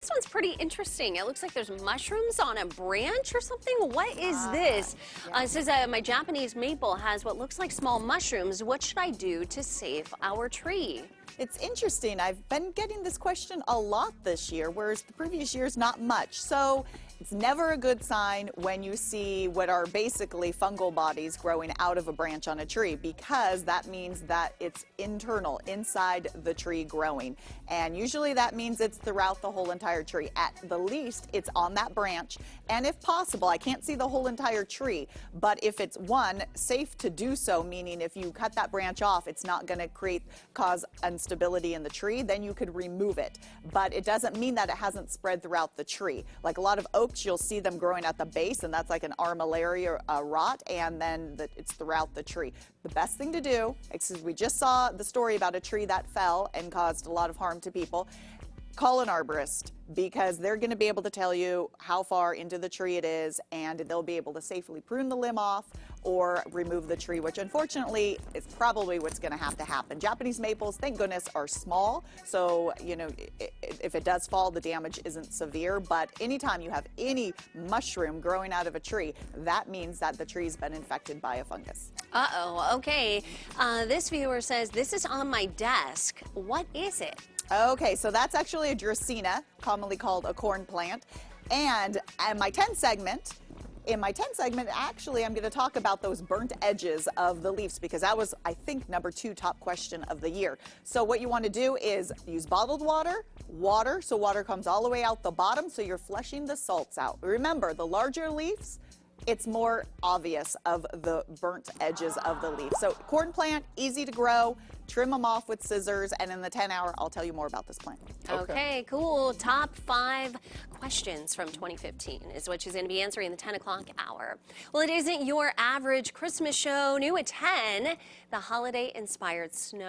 This one's pretty interesting. It looks like there's mushrooms on a branch or something. What is this? Yeah. It says my Japanese maple has what looks like small mushrooms. What should I do to save our tree? It's interesting. I've been getting this question a lot this year, whereas the previous years not much. So it's never a good sign when you see what are basically fungal bodies growing out of a branch on a tree, because that means that it's internal, inside the tree growing. And usually that means it's throughout the whole entire tree. At the least, it's on that branch. And if possible, I can't see the whole entire tree, but if it's safe to do so, meaning if you cut that branch off, it's not going to cause instability in the tree, then you could remove it. But it doesn't mean that it hasn't spread throughout the tree. Like a lot of oaks, you'll see them growing at the base, and that's like an armillaria rot, and then it's throughout the tree. The best thing to do, because we just saw the story about a tree that fell and caused a lot of harm to people, call an arborist, because they're going to be able to tell you how far into the tree it is, and they'll be able to safely prune the limb off or remove the tree, which unfortunately is probably what's going to have to happen. Japanese maples, thank goodness, are small, so if it does fall, the damage isn't severe. But anytime you have any mushroom growing out of a tree, that means that the tree's been infected by a fungus. Uh-oh, okay. This viewer says, this is on my desk. What is it? Okay, so that's actually a Dracaena, commonly called a corn plant. And in my 10 segment, actually, I'm going to talk about those burnt edges of the leaves, because that was, I think, #2 top question of the year. So what you want to do is use bottled water, so water comes all the way out the bottom, so you're flushing the salts out. Remember, the larger leaves, it's more obvious of the burnt edges of the leaf. So corn plant, easy to grow, trim them off with scissors, and in the 10 hour, I'll tell you more about this plant. Okay, cool. Top 5 questions from 2015 is what she's going to be answering in the 10 o'clock hour. Well, it isn't your average Christmas show. New at 10, the holiday-inspired snow.